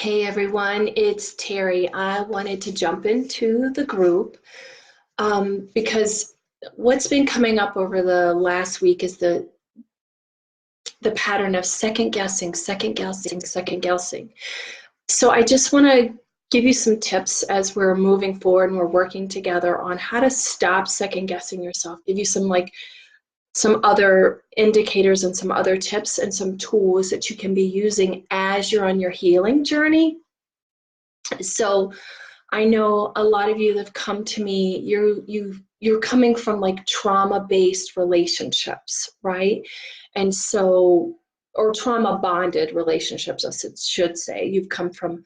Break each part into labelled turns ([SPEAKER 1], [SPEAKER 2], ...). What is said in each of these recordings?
[SPEAKER 1] Hey everyone, it's Terry. I wanted to jump into the group because what's been coming up over the last week is the pattern of second guessing, second guessing, second guessing. So I just want to give you some tips as we're moving forward and we're working together on how to stop second guessing yourself. Give you some other indicators and some other tips and some tools that you can be using as you're on your healing journey. So I know a lot of you that have come to me, you're coming from like trauma-based relationships, right? And so, or trauma-bonded relationships, I should say. You've come from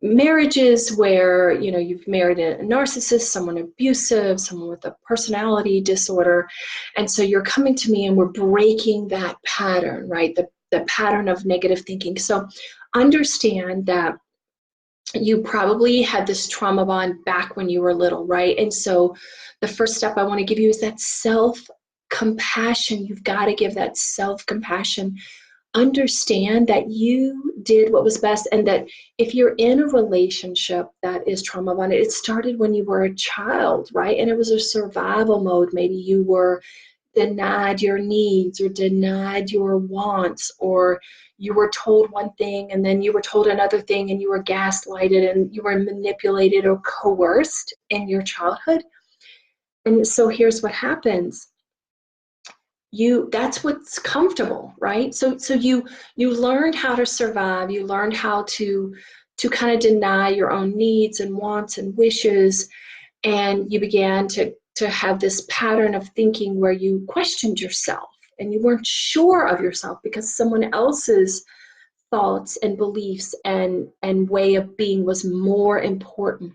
[SPEAKER 1] marriages where, you know, you've married a narcissist, someone abusive, someone with a personality disorder. And so you're coming to me and we're breaking that pattern, right? The pattern of negative thinking. So understand that you probably had this trauma bond back when you were little, right? And so the first step I want to give you is that self-compassion. You've got to give that self-compassion. Understand that you did what was best, and that if you're in a relationship that is trauma bonded, it started when you were a child, right? And it was a survival mode. Maybe you were denied your needs or denied your wants, or you were told one thing and then you were told another thing, and you were gaslighted and you were manipulated or coerced in your childhood. And so here's what happens. That's what's comfortable, right? So you learned how to survive. You learned how to kind of deny your own needs and wants and wishes, and you began to have this pattern of thinking where you questioned yourself and you weren't sure of yourself because someone else's thoughts and beliefs and way of being was more important.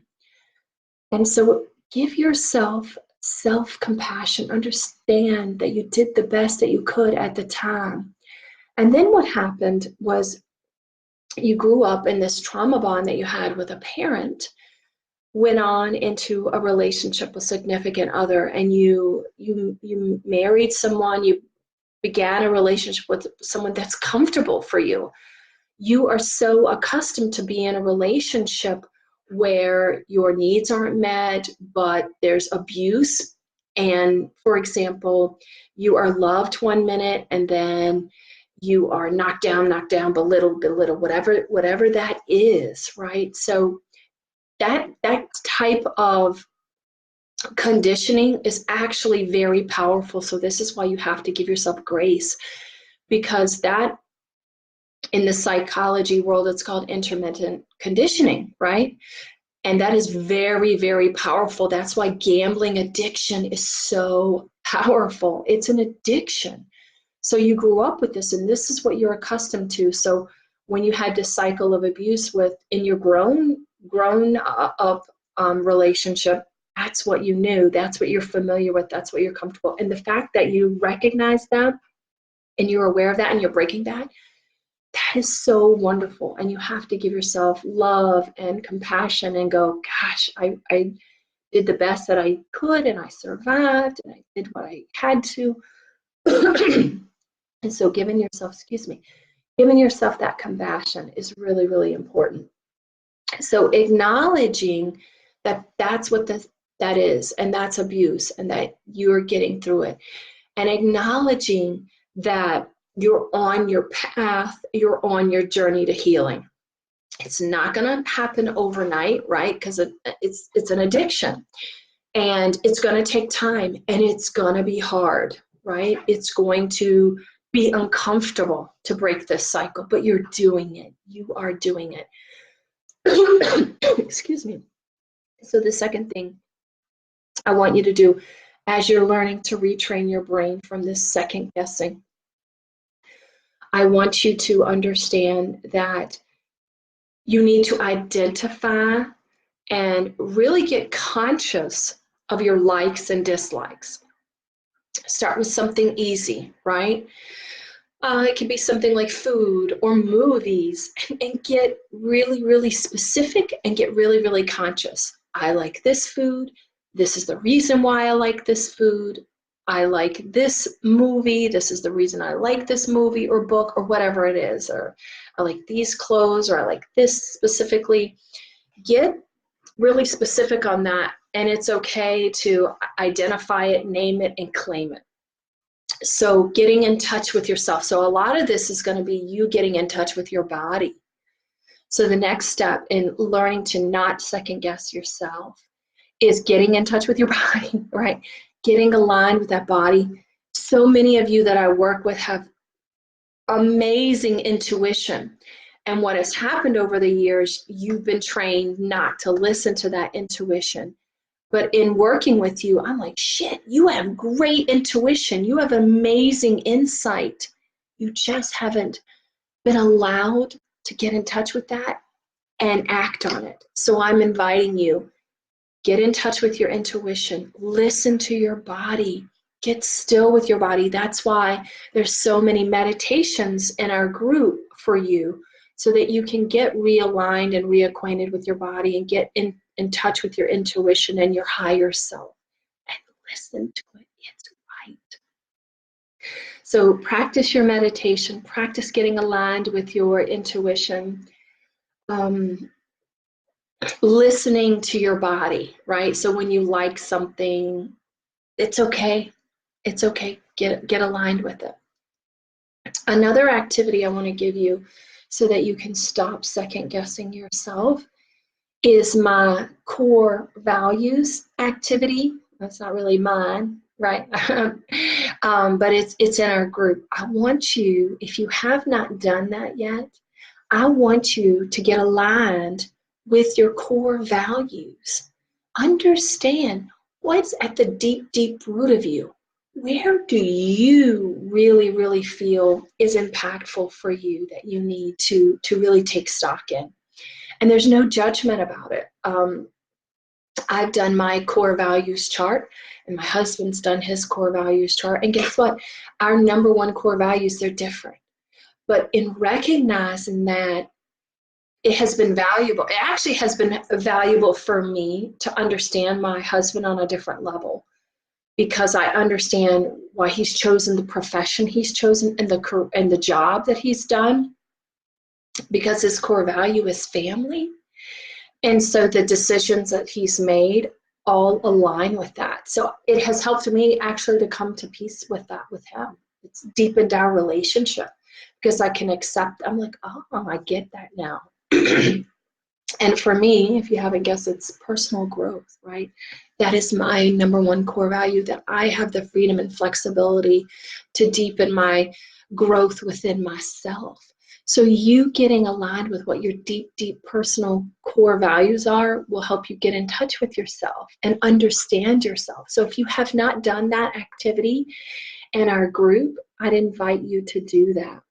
[SPEAKER 1] And so give yourself self-compassion. Understand that you did the best that you could at the time. And then what happened was you grew up in this trauma bond that you had with a parent, went on into a relationship with a significant other, and you married someone, you began a relationship with someone that's comfortable for you. You are so accustomed to be in a relationship where your needs aren't met, but there's abuse. And for example, you are loved one minute and then you are knocked down, belittled, whatever that is, right? So that type of conditioning is actually very powerful. So this is why you have to give yourself grace, because that, in the psychology world, it's called intermittent conditioning, right? And that is very, very powerful. That's why gambling addiction is so powerful. It's an addiction. So you grew up with this, and this is what you're accustomed to. So when you had this cycle of abuse in your grown up relationship, that's what you knew. That's what you're familiar with. That's what you're comfortable. And the fact that you recognize that and you're aware of that and you're breaking that is so wonderful. And you have to give yourself love and compassion and go, gosh, I did the best that I could, and I survived, and I did what I had to. And so giving yourself that compassion is really, really important. So acknowledging that that's what that is, and that's abuse, and that you're getting through it, and acknowledging that you're on your path, you're on your journey to healing. It's not going to happen overnight, right? Because it's an addiction, and it's going to take time, and it's going to be hard, right? It's going to be uncomfortable to break this cycle, but you're doing it. You are doing it. Excuse me. So the second thing I want you to do as you're learning to retrain your brain from this second guessing, I want you to understand that you need to identify and really get conscious of your likes and dislikes. Start with something easy, right? It can be something like food or movies, and get really, really specific and get really, really conscious. I like this food. This is the reason why I like this food. I like this movie. This is the reason I like this movie or book or whatever it is. Or I like these clothes, or I like this specifically. Get really specific on that. And it's okay to identify it, name it, and claim it. So getting in touch with yourself. So a lot of this is going to be you getting in touch with your body. So the next step in learning to not second guess yourself is getting in touch with your body, right? Getting aligned with that body. So many of you that I work with have amazing intuition. And what has happened over the years, you've been trained not to listen to that intuition. But in working with you, I'm like, shit, you have great intuition. You have amazing insight. You just haven't been allowed to get in touch with that and act on it. So I'm inviting you, get in touch with your intuition. Listen to your body. Get still with your body. That's why there's so many meditations in our group for you, so that you can get realigned and reacquainted with your body and get in touch with your intuition and your higher self. And listen to it. It's right. So practice your meditation. Practice getting aligned with your intuition. Listening to your body, right? So when you like something, it's okay. It's okay. Get aligned with it. Another activity I want to give you so that you can stop second guessing yourself is my core values activity. That's not really mine, right? But it's in our group. I want you, if you have not done that yet, I want you to get aligned with your core values. Understand what's at the deep, deep root of you. Where do you really, really feel is impactful for you that you need to really take stock in? And there's no judgment about it. I've done my core values chart, and my husband's done his core values chart. And guess what? Our number one core values, they're different. But in recognizing that, it has been valuable. It actually has been valuable for me to understand my husband on a different level, because I understand why he's chosen the profession he's chosen and the job that he's done, because his core value is family. And so the decisions that he's made all align with that. So it has helped me actually to come to peace with that with him. It's deepened our relationship because I can accept, I'm like, oh, I get that now. And for me, if you haven't guessed, it's personal growth, right? That is my number one core value, that I have the freedom and flexibility to deepen my growth within myself. So you getting aligned with what your deep, deep personal core values are will help you get in touch with yourself and understand yourself. So if you have not done that activity in our group, I'd invite you to do that.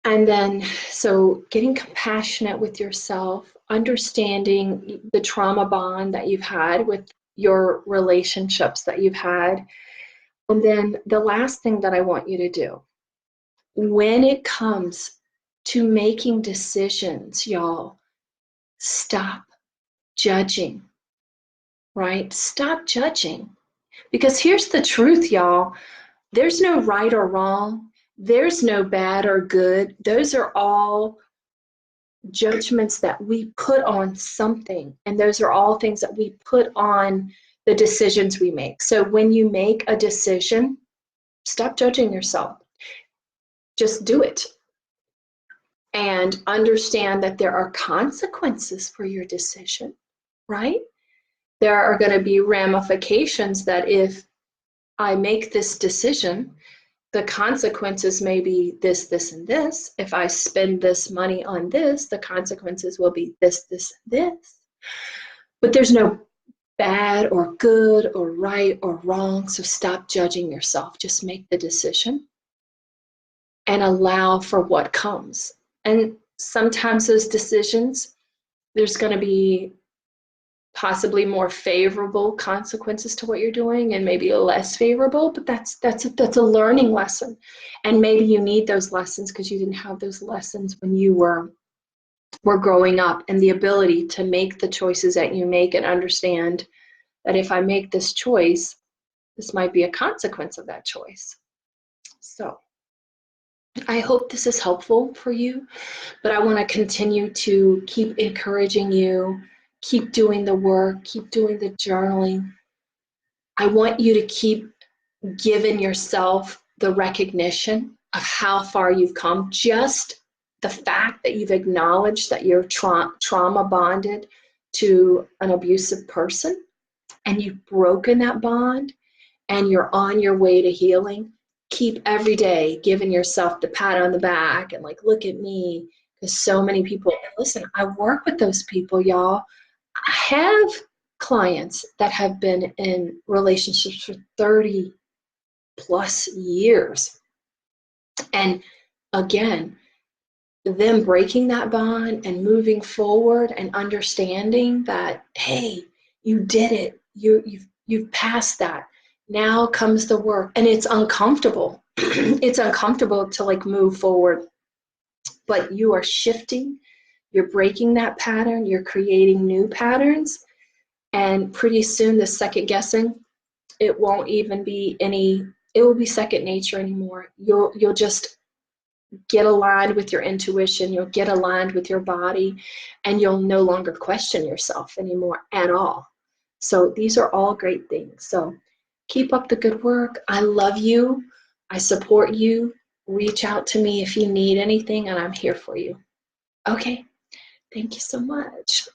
[SPEAKER 1] And then, so getting compassionate with yourself, understanding the trauma bond that you've had with your relationships that you've had. And then the last thing that I want you to do, when it comes to making decisions, y'all, stop judging, right? Stop judging. Because here's the truth, y'all. There's no right or wrong. There's no bad or good. Those are all judgments that we put on something. And those are all things that we put on the decisions we make. So when you make a decision, stop judging yourself. Just do it. And understand that there are consequences for your decision, right? There are going to be ramifications that if I make this decision, the consequences may be this, this, and this. If I spend this money on this, the consequences will be this, this, and this. But there's no bad or good or right or wrong. So stop judging yourself. Just make the decision and allow for what comes. And sometimes those decisions, there's going to be possibly more favorable consequences to what you're doing and maybe less favorable, but that's a learning lesson. And maybe you need those lessons because you didn't have those lessons when you were growing up, and the ability to make the choices that you make and understand that if I make this choice, This might be a consequence of that choice. So I hope this is helpful for you, but I want to continue to keep encouraging you, keep doing the work, keep doing the journaling. I want you to keep giving yourself the recognition of how far you've come. Just the fact that you've acknowledged that you're trauma bonded to an abusive person and you've broken that bond and you're on your way to healing. Keep every day giving yourself the pat on the back and like, look at me. Because so many people, listen, I work with those people, y'all. I have clients that have been in relationships for 30 plus years. And again, them breaking that bond and moving forward and understanding that, hey, you did it. You've passed that. Now comes the work. And it's uncomfortable. It's uncomfortable to like move forward. But you are shifting, you're breaking that pattern, you're creating new patterns. And pretty soon the second guessing, it won't even be any, it will be second nature anymore. You'll just get aligned with your intuition, you'll get aligned with your body, and you'll no longer question yourself anymore at all. So these are all great things. So keep up the good work. I love you. I support you. Reach out to me if you need anything, and I'm here for you. Okay, thank you so much.